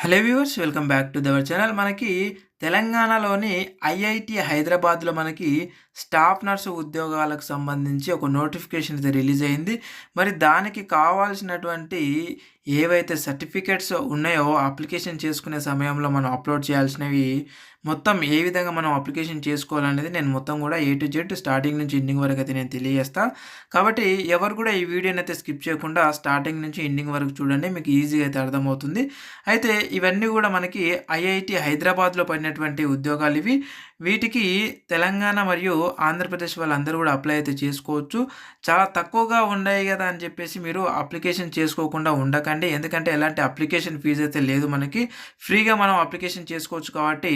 Hello viewers, welcome back to our channel. మనకి తెలంగాణలోని IIT హైదరాబాద్లో మనకి స్టాఫ్ నర్సు ఉద్యోగాలకు సంబంధించి ఒక నోటిఫికేషన్ అయితే రిలీజ్ అయింది. మరి దానికి కావాల్సినటువంటి ఏవైతే సర్టిఫికేట్స్ ఉన్నాయో అప్లికేషన్ చేసుకునే సమయంలో మనం అప్లోడ్ చేయాల్సినవి మొత్తం ఏ విధంగా మనం అప్లికేషన్ చేసుకోవాలనేది నేను మొత్తం కూడా ఏ టు జెడ్ స్టార్టింగ్ నుంచి ఎండింగ్ వరకు అయితే నేను తెలియజేస్తా. కాబట్టి ఎవరు కూడా ఈ వీడియోని అయితే స్కిప్ చేయకుండా స్టార్టింగ్ నుంచి ఎండింగ్ వరకు చూడండి, మీకు ఈజీగా అయితే అర్థమవుతుంది. అయితే ఇవన్నీ కూడా మనకి ఐఐటి హైదరాబాద్లో పడినటువంటి ఉద్యోగాలు ఇవి. వీటికి తెలంగాణ మరియు ఆంధ్రప్రదేశ్ వాళ్ళందరూ కూడా అప్లై అయితే చేసుకోవచ్చు. చాలా తక్కువగా ఉన్నాయి కదా అని చెప్పేసి మీరు అప్లికేషన్ చేసుకోకుండా ఉండకండి. ఎందుకంటే ఎలాంటి అప్లికేషన్ ఫీజు అయితే లేదు, మనకి ఫ్రీగా మనం అప్లికేషన్ చేసుకోవచ్చు. కాబట్టి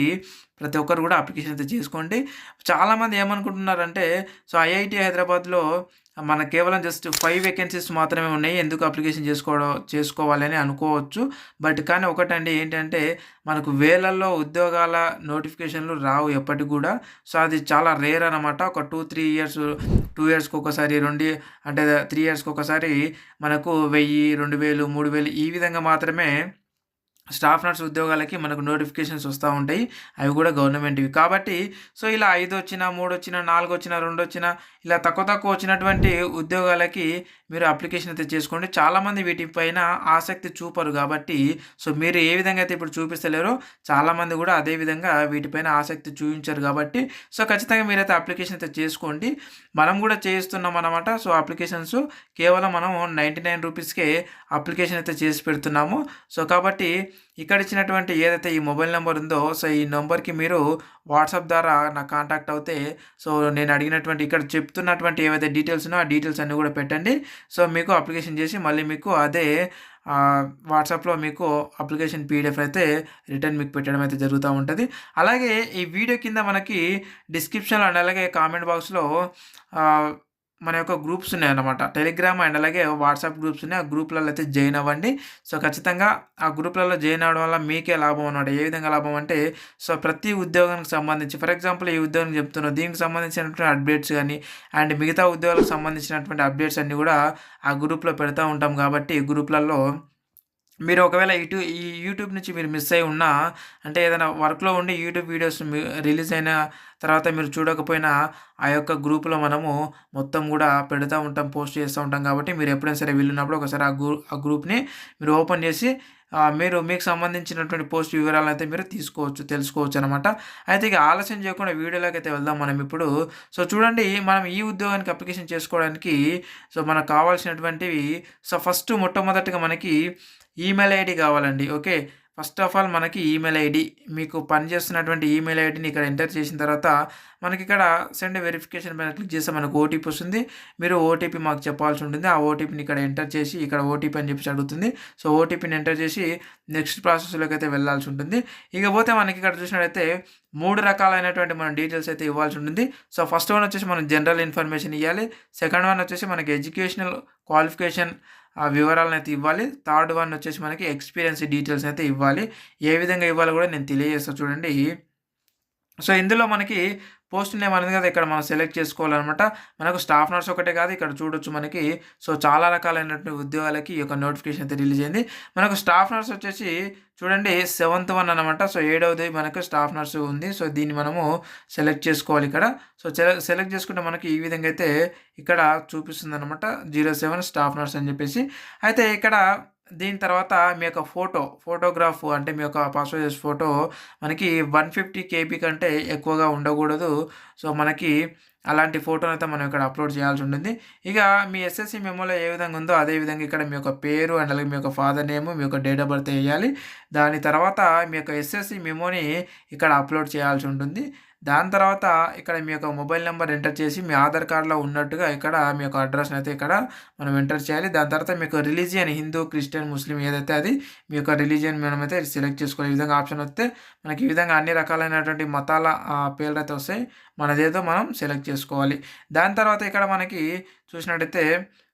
ప్రతి ఒక్కరు కూడా అప్లికేషన్ అయితే చేసుకోండి. చాలామంది ఏమనుకుంటున్నారంటే, సో ఐఐటి హైదరాబాద్లో మనకు కేవలం జస్ట్ 5 వేకెన్సీస్ మాత్రమే ఉన్నాయి, ఎందుకు అప్లికేషన్ చేసుకోవాలని అనుకోవచ్చు. బట్ కానీ ఒకటండి, ఏంటంటే మనకు వేలల్లో ఉద్యోగాల నోటిఫికేషన్లు రావు ఎప్పటికి కూడా. సో అది చాలా రేర్ అనమాట. ఒక 2-3 ఇయర్స్, 2 ఇయర్స్కి ఒకసారి, అంటే 3 ఇయర్స్కి ఒకసారి మనకు 1000, 2000, 3000 ఈ విధంగా మాత్రమే స్టాఫ్ నర్స్ ఉద్యోగాలకి మనకు నోటిఫికేషన్స్ వస్తూ ఉంటాయి. అవి కూడా గవర్నమెంట్వి. కాబట్టి సో ఇలా 5 వచ్చినా, 3 వచ్చినా, 4 వచ్చినా, 2 వచ్చినా, ఇలా తక్కువ వచ్చినటువంటి ఉద్యోగాలకి మీరు అప్లికేషన్ అయితే చేసుకోండి. చాలామంది వీటిపైన ఆసక్తి చూపరు కాబట్టి, సో మీరు ఏ విధంగా అయితే ఇప్పుడు చూపిస్తలేరో చాలామంది కూడా అదే విధంగా వీటిపైన ఆసక్తి చూపించరు. కాబట్టి సో ఖచ్చితంగా మీరైతే అప్లికేషన్ అయితే చేసుకోండి. మనం కూడా చేస్తున్నాం అన్నమాట. సో అప్లికేషన్స్ కేవలం మనం 99 రూపీస్కే అప్లికేషన్ అయితే చేసి పెడుతున్నాము. సో కాబట్టి ఇక్కడ ఇచ్చినటువంటి ఏదైతే ఈ మొబైల్ నెంబర్ ఉందో, సో ఈ నెంబర్కి మీరు వాట్సాప్ ద్వారా నాకు కాంటాక్ట్ అవుతే, సో నేను అడిగినటువంటి ఇక్కడ చెప్తున్నటువంటి ఏవైతే డీటెయిల్స్ ఉన్నాయో ఆ డీటెయిల్స్ అన్నీ కూడా పెట్టండి. సో మీకు అప్లికేషన్ చేసి మళ్ళీ మీకు అదే వాట్సాప్లో మీకు అప్లికేషన్ పీడిఎఫ్ అయితే రిటర్న్ మీకు పెట్టడం అయితే జరుగుతూ ఉంటుంది. అలాగే ఈ వీడియో కింద మనకి డిస్క్రిప్షన్లో అండ్ అలాగే కామెంట్ బాక్స్లో మన యొక్క గ్రూప్స్ ఉన్నాయన్నమాట. టెలిగ్రామ్ అండ్ అలాగే వాట్సాప్ గ్రూప్స్ ఉన్నాయి. ఆ గ్రూప్లలో అయితే జాయిన్ అవ్వండి. సో ఖచ్చితంగా ఆ గ్రూప్లలో జాయిన్ అవ్వడం వల్ల మీకే లాభం అన్నమాట. ఏ విధంగా లాభం అంటే, సో ప్రతి ఉద్యోగానికి సంబంధించి, ఫర్ ఎగ్జాంపుల్ ఈ ఉద్యోగం చెప్తున్నాను, దీనికి సంబంధించినటువంటి అప్డేట్స్ కానీ అండ్ మిగతా ఉద్యోగాలకు సంబంధించినటువంటి అప్డేట్స్ అన్నీ కూడా ఆ గ్రూప్లో పెడతా ఉంటాం. కాబట్టి గ్రూప్లలో మీరు ఒకవేళ ఈ యూట్యూబ్ నుంచి మీరు మిస్ అయి ఉన్నా, అంటే ఏదైనా వర్క్లో ఉండి యూట్యూబ్ వీడియోస్ రిలీజ్ అయిన తర్వాత మీరు చూడకపోయినా ఆ యొక్క గ్రూప్లో మనము మొత్తం కూడా పెడతా ఉంటాం, పోస్ట్ చేస్తూ ఉంటాం. కాబట్టి మీరు ఎప్పుడైనా సరే వెళ్ళినప్పుడు ఒకసారి ఆ గ్రూప్ని మీరు ఓపెన్ చేసి మీకు సంబంధించినటువంటి పోస్ట్ వివరాలను అయితే మీరు తెలుసుకోవచ్చు అనమాట. అయితే ఇక ఆలస్యం చేయకుండా వీడియోలోకి అయితే వెళ్దాం మనం ఇప్పుడు. సో చూడండి, మనం ఈ ఉద్యోగానికి అప్లికేషన్ చేసుకోవడానికి సో మనకు కావాల్సినటువంటివి, సో మొట్టమొదటిగా మనకి ఈమెయిల్ ఐడి కావాలండి. ఓకే, ఫస్ట్ ఆఫ్ ఆల్ మనకి ఈమెయిల్ ఐడి, మీకు పనిచేస్తున్నటువంటి ఈమెయిల్ ఐడిని ఇక్కడ ఎంటర్ చేసిన తర్వాత మనకి ఇక్కడ సెండ్ వెరిఫికేషన్ పైన క్లిక్ చేస్తే మనకు ఓటీపీ వస్తుంది. మీరు ఓటీపీ మాకు చెప్పాల్సి ఉంటుంది. ఆ ఓటీపీని ఇక్కడ ఎంటర్ చేసి, ఇక్కడ ఓటీపీ అని చెప్పేసి అడుగుతుంది. సో ఓటీపీని ఎంటర్ చేసి నెక్స్ట్ ప్రాసెస్లోకి అయితే వెళ్ళాల్సి ఉంటుంది. ఇకపోతే మనకి ఇక్కడ చూసినట్లయితే 3 రకాలైనటువంటి మన డీటెయిల్స్ అయితే ఇవ్వాల్సి ఉంటుంది. సో ఫస్ట్ వన్ వచ్చేసి మనం జనరల్ ఇన్ఫర్మేషన్ ఇవ్వాలి. సెకండ్ వన్ వచ్చేసి మనకి ఎడ్యుకేషనల్ క్వాలిఫికేషన్ ఆ వివరాలను అయితే ఇవ్వాలి. థర్డ్ వన్ వచ్చేసి మనకి ఎక్స్పీరియన్స్ డీటెయిల్స్ అయితే ఇవ్వాలి. ఏ విధంగా ఇవ్వాలో కూడా నేను తెలియజేస్తాను చూడండి. సో ఇందులో మనకి పోస్ట్ నేమ్ అనేది కదా ఇక్కడ మనం సెలెక్ట్ చేసుకోవాలన్నమాట. మనకు స్టాఫ్ నర్స్ ఒకటే కాదు, ఇక్కడ చూడొచ్చు మనకి సో చాలా రకాలైనటువంటి ఉద్యోగాలకి ఈ యొక్క నోటిఫికేషన్ అయితే రిలీజ్ అయింది. మనకు స్టాఫ్ నర్స్ వచ్చేసి చూడండి 7th వన్ అనమాట. సో 7వది మనకు స్టాఫ్ నర్స్ ఉంది. సో దీన్ని మనము సెలెక్ట్ చేసుకోవాలి ఇక్కడ. సో సెలెక్ట్ చేసుకుంటే మనకి ఈ విధంగా అయితే ఇక్కడ చూపిస్తుంది అనమాట, 07 స్టాఫ్ నర్స్ అని చెప్పేసి. అయితే ఇక్కడ దీని తర్వాత మీ యొక్క ఫోటోగ్రాఫ్, అంటే మీ యొక్క పాస్పోర్ట్ సైజ్ ఫోటో మనకి 150 KB కంటే ఎక్కువగా ఉండకూడదు. సో మనకి అలాంటి ఫోటోని అయితే మనం ఇక్కడ అప్లోడ్ చేయాల్సి ఉంటుంది. ఇక మీ ఎస్ఎస్సి మెమోలో ఏ విధంగా ఉందో అదే విధంగా ఇక్కడ మీ యొక్క పేరు అండ్ అలాగే మీ యొక్క ఫాదర్ నేమ్, మీ యొక్క డేట్ ఆఫ్ బర్త్ వేయాలి. దాని తర్వాత మీ యొక్క ఎస్ఎస్సి మెమోని ఇక్కడ అప్లోడ్ చేయాల్సి ఉంటుంది. దాని తర్వాత ఇక్కడ మీ యొక్క మొబైల్ నెంబర్ ఎంటర్ చేసి మీ ఆధార్ కార్డులో ఉన్నట్టుగా ఇక్కడ మీ యొక్క అడ్రస్ని అయితే ఇక్కడ మనం ఎంటర్ చేయాలి. దాని తర్వాత మీ యొక్క రిలీజియన్, హిందూ, క్రిస్టియన్, ముస్లిం ఏదైతే అది మీ యొక్క రిలీజియన్ మనమైతే సెలెక్ట్ చేసుకోవాలి. ఈ విధంగా ఆప్షన్ వస్తే మనకి ఈ విధంగా అన్ని రకాలైనటువంటి మతాల పేర్లు అయితే వస్తాయి. మనదేదో మనం సెలెక్ట్ చేసుకోవాలి. దాని తర్వాత ఇక్కడ మనకి చూసినట్టయితే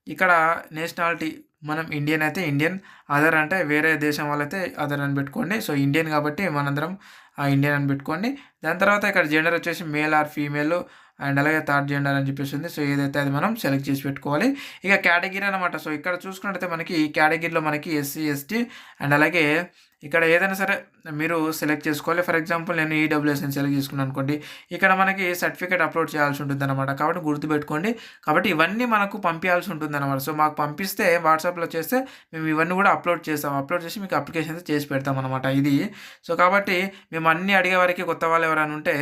ఇక్కడ నేషనాలిటీ మనం ఇండియన్ అయితే ఇండియన్, అదర్ అంటే వేరే దేశం వాళ్ళైతే అదర్ అని పెట్టుకోండి. సో ఇండియన్ కాబట్టి మనందరం ఇండియన్ అని పెట్టుకోండి. దాని తర్వాత ఇక్కడ జెండర్ వచ్చేసి మేల్ ఆర్ ఫీమేల్, అండ్ అలాగే థర్డ్ జెండర్ అని చెప్పేసి ఉంది. సో ఏదైతే అది మనం సెలెక్ట్ చేసి పెట్టుకోవాలి. ఇక కేటగిరీ అనమాట. సో ఇక్కడ చూసుకున్నట్టయితే మనకి ఈ కేటగిరీలో మనకి ఎస్సీ, ఎస్టీ అండ్ అలాగే ఇక్కడ ఏదైనా సరే మీరు సెలెక్ట్ చేసుకోవాలి. ఫర్ ఎగ్జాంపుల్ నేను ఈడబ్ల్యూఎస్ని సెలెక్ట్ చేసుకున్నాను అనుకోండి. ఇక్కడ మనకి సర్టిఫికేట్ అప్లోడ్ చేయాల్సి ఉంటుందన్నమాట. కాబట్టి గుర్తుపెట్టుకోండి. కాబట్టి ఇవన్నీ మనకు పంపించాల్సి ఉంటుందన్నమాట. సో మాకు పంపిస్తే వాట్సాప్లో చేస్తే మేము ఇవన్నీ కూడా అప్లోడ్ చేస్తాం. అప్లోడ్ చేసి మీకు అప్లికేషన్ అయితే చేసి పెడతాం అనమాట ఇది. సో కాబట్టి మేము అన్నీ అడిగే వారికి కొత్త వాళ్ళు ఎవరైనా ఉంటే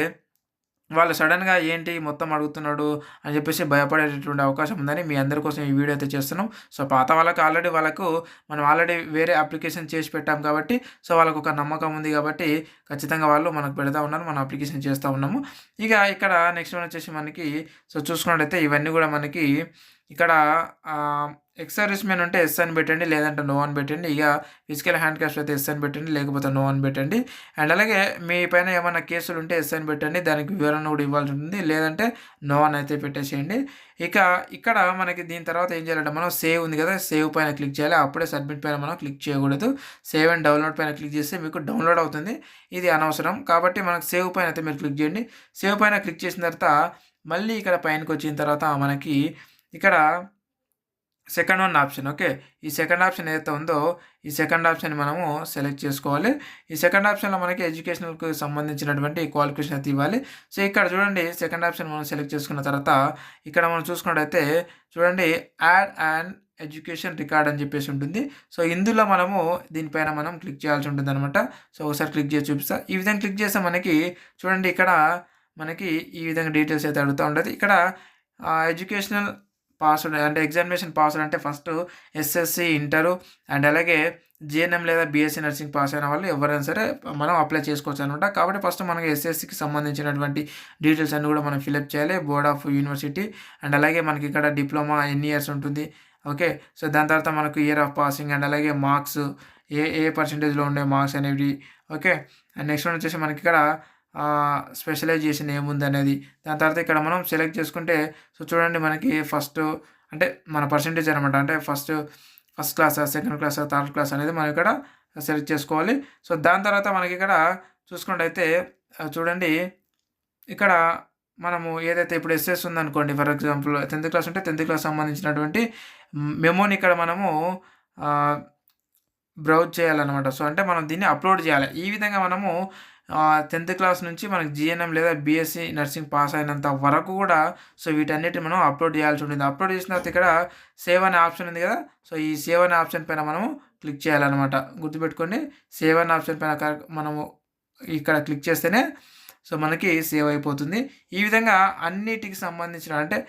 వాళ్ళు సడన్‌గా ఏంటి మొత్తం అడుగుతున్నాడు అని చెప్పేసి భయపడేటటువంటి అవకాశం ఉందని మీ అందరి కోసం ఈ వీడియో అయితే చేస్తున్నాం. సో పాత వాళ్ళకి మనం ఆల్రెడీ వేరే అప్లికేషన్ చేసి పెట్టాం కాబట్టి సో వాళ్ళకొక నమ్మకం ఉంది కాబట్టి ఖచ్చితంగా వాళ్ళు మనకు పెడతా ఉన్నారు. మనం అప్లికేషన్ చేస్తూ ఉన్నాము. ఇక ఇక్కడ నెక్స్ట్ వన్ వచ్చేసి మనకి సో చూసుకున్నట్టయితే ఇవన్నీ కూడా మనకి ఇక్కడ ఎక్స్ సర్వీస్ మెన్ ఉంటే ఎస్ అని పెట్టండి, లేదంటే నో అని పెట్టండి. ఇక ఫిజికల్ హ్యాండ్ క్యాస్ట్ అయితే ఎస్ అని పెట్టండి, లేకపోతే నో అని పెట్టండి. అండ్ అలాగే మీ పైన ఏమైనా కేసులు ఉంటే ఎస్ అని పెట్టండి, దానికి వివరణ కూడా ఇవ్వాల్సి ఉంటుంది, లేదంటే నో అని అయితే పెట్టేసేయండి. ఇక ఇక్కడ మనకి దీని తర్వాత ఏం చేయాలంటే మనం సేవ్ ఉంది కదా, సేవ్ పైన క్లిక్ చేయాలి. అప్పుడే సబ్మిట్ పైన మనం క్లిక్ చేయకూడదు. సేవ్ అండ్ డౌన్లోడ్ పైన క్లిక్ చేస్తే మీకు డౌన్లోడ్ అవుతుంది. ఇది అనవసరం కాబట్టి మనకు సేవ్ పైన అయితే మీరు క్లిక్ చేయండి. సేవ్ పైన క్లిక్ చేసిన తర్వాత మళ్ళీ ఇక్కడ పైనకి వచ్చిన తర్వాత మనకి ఇక్కడ సెకండ్ వన్ ఆప్షన్ ఓకే. ఈ సెకండ్ ఆప్షన్ ఏదైతే ఉందో ఈ సెకండ్ ఆప్షన్ మనము సెలెక్ట్ చేసుకోవాలి. ఈ సెకండ్ ఆప్షన్లో మనకి ఎడ్యుకేషనల్కి సంబంధించినటువంటి క్వాలిఫికేషన్ అయితే ఇవ్వాలి. సో ఇక్కడ చూడండి సెకండ్ ఆప్షన్ మనం సెలెక్ట్ చేసుకున్న తర్వాత ఇక్కడ మనం చూసుకున్నట్టయితే చూడండి యాడ్ అండ్ ఎడ్యుకేషన్ రికార్డ్ అని చెప్పేసి ఉంటుంది. సో ఇందులో మనము దీనిపైన మనం క్లిక్ చేయాల్సి ఉంటుంది అనమాట. సో ఒకసారి క్లిక్ చేసి చూపిస్తా. ఈ విధంగా క్లిక్ చేస్తే మనకి చూడండి ఇక్కడ మనకి ఈ విధంగా డీటెయిల్స్ అయితే అడుగుతూ ఉంటుంది. ఇక్కడ ఎడ్యుకేషనల్ పాస్వర్డ్ అంటే ఎగ్జామినేషన్ పాస్వర్డ్ అంటే ఫస్ట్ ఎస్ఎస్సి, ఇంటరు అండ్ అలాగే జిఎన్ఎం లేదా బీఎస్సీ నర్సింగ్ పాస్ అయిన వాళ్ళు ఎవరైనా సరే మనం అప్లై చేసుకోవచ్చు అనమాట. కాబట్టి ఫస్ట్ మనకి ఎస్ఎస్సికి సంబంధించినటువంటి డీటెయిల్స్ అన్నీ కూడా మనం ఫిలప్ చేయాలి. బోర్డ్ ఆఫ్ యూనివర్సిటీ అండ్ అలాగే మనకి ఇక్కడ డిప్లొమా ఎన్ని ఇయర్స్ ఉంటుంది ఓకే. సో దాని తర్వాత మనకు ఇయర్ ఆఫ్ పాసింగ్ అండ్ అలాగే మార్క్స్ ఏ ఏ పర్సెంటేజ్లో ఉండే మార్క్స్ అనేవి ఓకే. అండ్ నెక్స్ట్ వన్ వచ్చేసి మనకి ఇక్కడ స్పెషలైజేషన్ ఏముంది అనేది. దాని తర్వాత ఇక్కడ మనం సెలెక్ట్ చేసుకుంటే సో చూడండి మనకి ఫస్ట్ అంటే మన పర్సెంటేజ్ అనమాట. అంటే ఫస్ట్ క్లాసా, సెకండ్ క్లాసా, థర్డ్ క్లాస్ అనేది మనం ఇక్కడ సెలెక్ట్ చేసుకోవాలి. సో దాని తర్వాత మనకి ఇక్కడ చూసుకున్నట్టయితే చూడండి ఇక్కడ మనము ఏదైతే ఇప్పుడు ఎస్ఎస్ ఉందనుకోండి, ఫర్ ఎగ్జాంపుల్ 10th క్లాస్ ఉంటే 10th క్లాస్ సంబంధించినటువంటి మెమోని ఇక్కడ మనము బ్రౌజ్ చేయాలన్నమాట. సో అంటే మనం దీన్ని అప్లోడ్ చేయాలి. ఈ విధంగా మనము 10th క్లాస్ నుంచి మనకి జిఎన్ఎం లేదా బీఎస్సీ నర్సింగ్ పాస్ అయినంత వరకు కూడా సో వీటన్నిటిని మనం అప్లోడ్ చేయాల్సి ఉంటుంది. అప్లోడ్ చేసిన తర్వాత ఇక్కడ సేవ్ అనే ఆప్షన్ ఉంది కదా, సో ఈ సేవ్ అనే ఆప్షన్ పైన మనము క్లిక్ చేయాలన్నమాట. గుర్తుపెట్టుకోండి, సేవ్ అనే ఆప్షన్ పైన మనము ఇక్కడ క్లిక్ చేస్తేనే సో మనకి సేవ్ అయిపోతుంది. ఈ విధంగా అన్నిటికి సంబంధించిన అంటే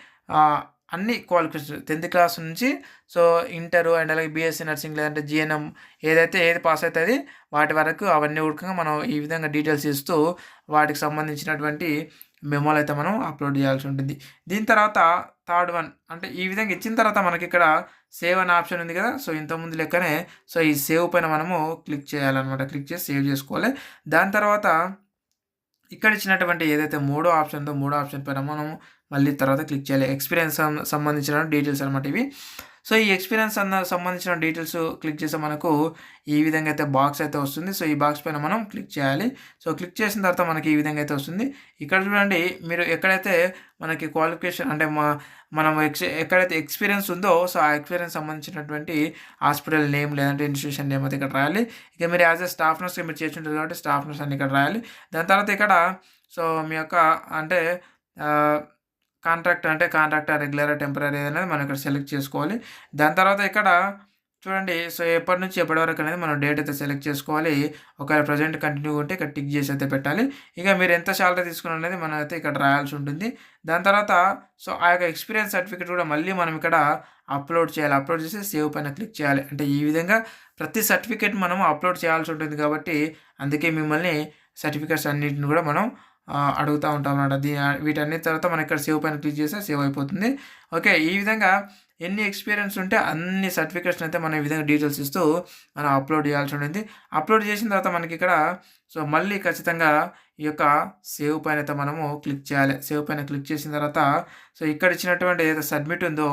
అన్ని క్వాలిఫికేషన్ 10th క్లాస్ నుంచి సో ఇంటరు అండ్ అలాగే బీఎస్సీ నర్సింగ్ లేదంటే జిఎన్ఎం ఏది పాస్ అవుతుంది వాటి వరకు అవన్నీ ఉడకంగా మనం ఈ విధంగా డీటెయిల్స్ ఇస్తూ వాటికి సంబంధించినటువంటి మెమోలు అయితే మనం అప్లోడ్ చేయాల్సి ఉంటుంది. దీని తర్వాత థర్డ్ వన్ అంటే ఈ విధంగా ఇచ్చిన తర్వాత మనకి ఇక్కడ సేవ్ అనే ఆప్షన్ ఉంది కదా, సో ఇంతకుముందు లెక్కనే సో ఈ సేవ్ పైన మనము క్లిక్ చేయాలన్నమాట. క్లిక్ చేసి సేవ్ చేసుకోవాలి. దాని తర్వాత ఇక్కడ ఇచ్చినటువంటి ఏదైతే మూడో ఆప్షన్ ఉందో మూడో ఆప్షన్ పైన మనం మళ్ళీ తర్వాత క్లిక్ చేయాలి. ఎక్స్పీరియన్స్ సంబంధించిన డీటెయిల్స్ అనమాట ఇవి. సో ఈ ఎక్స్పీరియన్స్ సంబంధించిన డీటెయిల్స్ క్లిక్ చేస్తే మనకు ఈ విధంగా అయితే బాక్స్ అయితే వస్తుంది. సో ఈ బాక్స్ పైన మనం క్లిక్ చేయాలి. సో క్లిక్ చేసిన తర్వాత మనకి ఈ విధంగా అయితే వస్తుంది. ఇక్కడ చూడండి మీరు ఎక్కడైతే మనకి క్వాలిఫికేషన్ అంటే మనం ఎక్కడైతే ఎక్స్పీరియన్స్ ఉందో సో ఆ ఎక్స్పీరియన్స్ సంబంధించినటువంటి హాస్పిటల్ నేమ్ లేదంటే ఇన్స్టిట్యూషన్ నేమ్ అయితే ఇక్కడ రాయాలి. ఇక మీరు యాజ్ ఎ స్టాఫ్ నర్స్గా మీరు చేస్తుంటారు కాబట్టి స్టాఫ్ నర్స్ అని ఇక్కడ రాయాలి. దాని తర్వాత ఇక్కడ సో మీ యొక్క అంటే కాంట్రాక్టర్, రెగ్యులర్, టెంపరరీ అనేది మనం ఇక్కడ సెలెక్ట్ చేసుకోవాలి. దాని తర్వాత ఇక్కడ చూడండి సో ఎప్పటి నుంచి ఎప్పటి వరకు అనేది మనం డేట్ అయితే సెలెక్ట్ చేసుకోవాలి. ఒకవేళ ప్రజెంట్ కంటిన్యూ ఉంటే ఇక్కడ టిక్ చేసి అయితే పెట్టాలి. ఇక మీరు ఎంత శాలరీ తీసుకున్నారు అనేది మనం అయితే ఇక్కడ రాయాల్సి ఉంటుంది. దాని తర్వాత సో ఆ యొక్క ఎక్స్పీరియన్స్ సర్టిఫికేట్ కూడా మళ్ళీ మనం ఇక్కడ అప్లోడ్ చేయాలి. అప్లోడ్ చేసి సేవ్ పైన క్లిక్ చేయాలి. అంటే ఈ విధంగా ప్రతి సర్టిఫికేట్ మనం అప్లోడ్ చేయాల్సి ఉంటుంది కాబట్టి అందుకే మిమ్మల్ని సర్టిఫికేట్స్ అన్నింటిని కూడా మనం అడుగుతూ ఉంటాం అన్నమాట. వీటన్నిటి తర్వాత మనం ఇక్కడ సేవ్ పైన క్లిక్ చేస్తే సేవ్ అయిపోతుంది. ఓకే, ఈ విధంగా ఎన్ని ఎక్స్పీరియన్స్ ఉంటే అన్ని సర్టిఫికేట్స్ అయితే మనం ఈ విధంగా డీటెయిల్స్ ఇస్తూ మనం అప్లోడ్ చేయాల్సి ఉంటుంది. అప్లోడ్ చేసిన తర్వాత మనకి ఇక్కడ సో మళ్ళీ ఖచ్చితంగా ఈ యొక్క సేవ్ పైన అయితే మనము క్లిక్ చేయాలి. సేవ్ పైన క్లిక్ చేసిన తర్వాత సో ఇక్కడ ఇచ్చినటువంటి ఏదైతే సబ్మిట్ ఉందో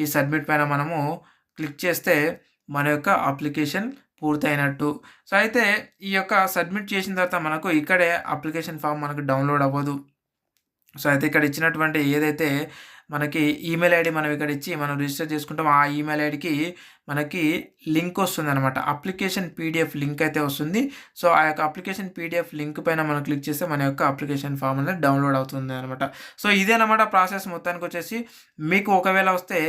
ఈ సబ్మిట్ పైన మనము క్లిక్ చేస్తే మన యొక్క అప్లికేషన్ పూర్తయినట్టు. సో అయితే ఈ యొక్క సబ్మిట్ చేసిన తర్వాత మనకు ఇక్కడే అప్లికేషన్ ఫామ్ మనకు డౌన్లోడ్ అవ్వదు. సో, అయితే ఇక్కడ ఇచ్చినటువంటి ఏదైతే మనకి ఈమెయిల్ ఐడీ మనం ఇక్కడ ఇచ్చి మనం రిజిస్టర్ చేసుకుంటాం. ఆ ఈమెయిల్ ఐడీకి మనకి లింక్ వస్తుందనమాట. అప్లికేషన్ పీడిఎఫ్ లింక్ అయితే వస్తుంది. సో, ఆ యొక్క అప్లికేషన్ పీడిఎఫ్ లింక్ పైన మనం క్లిక్ చేస్తే మన యొక్క అప్లికేషన్ ఫామ్ అనేది డౌన్‌లోడ్ అవుతుందనమాట. సో, ఇదేనమాట ప్రాసెస్ మొత్తానికొచ్చేసి. మీకు ఒకవేళ వస్తే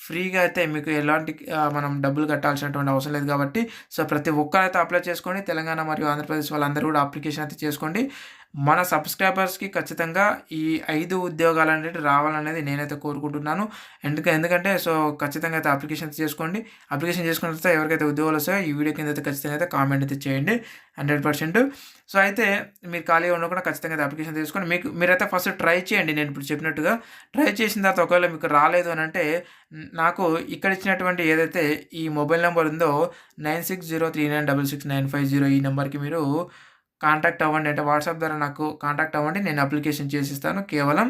ఫ్రీగా అయితే మీకు ఎలాంటి మనం డబ్బులు కట్టాల్సినటువంటి అవసరం లేదు కాబట్టి, సో, ప్రతి ఒక్కరైతే అప్లై చేసుకోండి. తెలంగాణ మరియు ఆంధ్రప్రదేశ్ వాళ్ళందరూ కూడా అప్లికేషన్ అయితే చేసుకోండి. మన సబ్స్క్రైబర్స్‌కి ఖచ్చితంగా ఈ 5 ఉద్యోగాలనేటివి రావాలనేది నేనైతే కోరుకుంటున్నాను. ఎందుకంటే సో, ఖచ్చితంగా అయితే అప్లికేషన్ చేసుకోండి. అప్లికేషన్ చేసుకున్న తర్వాత ఎవరికైతే ఉద్యోగాలు వస్తాయో ఈ వీడియో కింద అయితే ఖచ్చితంగా అయితే కామెంట్ అయితే చేయండి 100%. సో, అయితే మీరు ఖాళీగా ఉండకుండా ఖచ్చితంగా అయితే అప్లికేషన్ తీసుకోండి. మీరైతే ఫస్ట్ ట్రై చేయండి నేను ఇప్పుడు చెప్పినట్టుగా. ట్రై చేసిన తర్వాత ఒకవేళ మీకు రాలేదు అనంటే నాకు ఇక్కడ ఇచ్చినటువంటి ఏదైతే ఈ మొబైల్ నంబర్ ఉందో 9603966950 ఈ నెంబర్‌కి మీరు కాంటాక్ట్ అవ్వండి. అంటే వాట్సాప్ ద్వారా నాకు కాంటాక్ట్ అవ్వండి. నేను అప్లికేషన్ చేసిస్తాను. కేవలం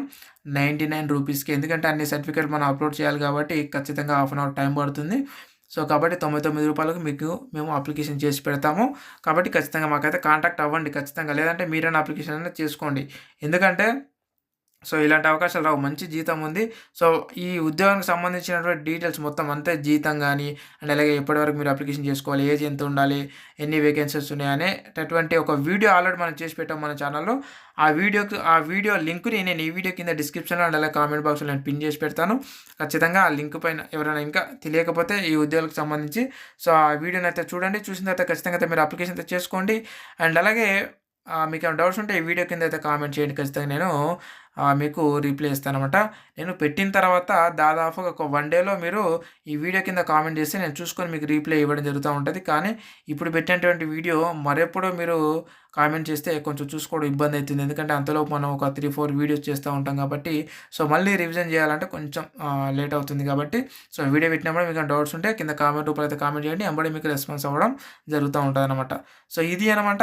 99 రూపీస్‌కి. ఎందుకంటే అన్ని సర్టిఫికేట్ మనం అప్‌లోడ్ చేయాలి కాబట్టి ఖచ్చితంగా హాఫ్ అన్ అవర్ టైం పడుతుంది. సో, కాబట్టి రూ. 99 మీకు మేము అప్లికేషన్ చేసి పెడతాము. కాబట్టి ఖచ్చితంగా మాకైతే కాంటాక్ట్ అవ్వండి ఖచ్చితంగా. లేదంటే మీరైనా అప్లికేషన్ అనేది చేసుకోండి. ఎందుకంటే సో, ఇలాంటి అవకాశాలు రావు. మంచి జీతం ఉంది. సో, ఈ ఉద్యోగానికి సంబంధించినటువంటి డీటెయిల్స్ మొత్తం అంతే జీతం గానీ, అండ్ అలాగే ఎప్పటివరకు మీరు అప్లికేషన్ చేసుకోవాలి, ఏజ్ ఎంత ఉండాలి, ఎన్ని వేకెన్సీస్ ఉన్నాయి అనేటటువంటి ఒక వీడియో ఆల్రెడీ మనం చేసి పెట్టాం మన ఛానల్‌లో. ఆ వీడియో లింక్‌ని నేను ఈ వీడియో కింద డిస్క్రిప్షన్‌లో అండ్ అలాగే కామెంట్ బాక్స్‌లో నేను పిన్ చేసి పెడతాను. ఖచ్చితంగా ఆ లింక్ పైన ఎవరైనా ఇంకా తెలియకపోతే ఈ ఉద్యోగాలకు సంబంధించి సో, ఆ వీడియోనైతే చూడండి. చూసిన తర్వాత ఖచ్చితంగా అయితే మీరు అప్లికేషన్ అయితే చేసుకోండి. అండ్ అలాగే మీకేమైనా డౌట్స్ ఉంటే ఈ వీడియో కింద అయితే కామెంట్ చేయండి. ఖచ్చితంగా నేను మీకు రిప్లై ఇస్తాననమాట. నేను పెట్టిన తర్వాత దాదాపుగా ఒక 1 డేలో మీరు ఈ వీడియో కింద కామెంట్ చేస్తే నేను చూసుకొని మీకు రిప్లై ఇవ్వడం జరుగుతా ఉంటది. కానీ ఇప్పుడు పెట్టినటువంటి వీడియో మరెప్పుడో మీరు కామెంట్ చేస్తే కొంచెం చూసుకోవడం ఇబ్బంది అయితుంది. ఎందుకంటే అంతలోపు మనం ఒక 3, 4 వీడియోస్ చేస్తూ ఉంటాం కాబట్టి, సో, మళ్ళీ రివిజన్ చేయాలంటే కొంచెం లేట్ అవుతుంది కాబట్టి, సో, వీడియో పెట్టినప్పుడు మీకు డౌట్స్ ఉంటే కింద కామెంట్ రూపంలో అయితే కామెంట్ చేయండి. వెంబడే మీకు రెస్పాన్స్ అవ్వడం జరుగుతూ ఉంటదనమాట. సో, ఇది అనమాట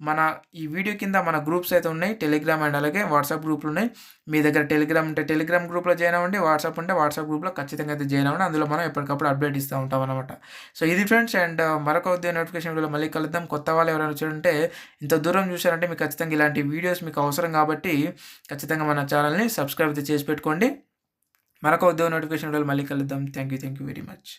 మన ఈ వీడియో కింద మన గ్రూప్స్ అయితే ఉన్నాయి. టెలిగ్రామ్ అండ్ అలాగే వాట్సాప్ గ్రూప్‌లున్నాయి. మీ దగ్గర టెలిగ్రామ్ ఉంటే టెలిగ్రామ్ గ్రూప్‌లో జాయిన్ అవ్వండి. వాట్సాప్ ఉంటే వాట్సాప్ గ్రూప్‌లో ఖచ్చితంగా అయితే జాయిన్ అవ్వండి. అందులో మనం ఎప్పటికప్పుడు అప్డేట్ ఇస్తూ ఉంటామనమాట. సో, ఇది ఫ్రెండ్స్ అండ్ మరొక ఉద్యోగ నోటిఫికేషన్ వీడియోలో మళ్ళీ కలుద్దాం. కొత్త వాళ్ళు ఎవరైనా వచ్చారంటే ఇంత దూరం చూసారంటే మీకు ఖచ్చితంగా ఇలాంటి వీడియోస్ మీకు అవసరం కాబట్టి ఖచ్చితంగా మన ఛానల్‌ని సబ్స్క్రైబ్ అయితే చేసి పెట్టుకోండి. మరొక ఉద్యోగ నోటిఫికేషన్ వీడియోలో మళ్ళీ కలుద్దాం. Thank you very much.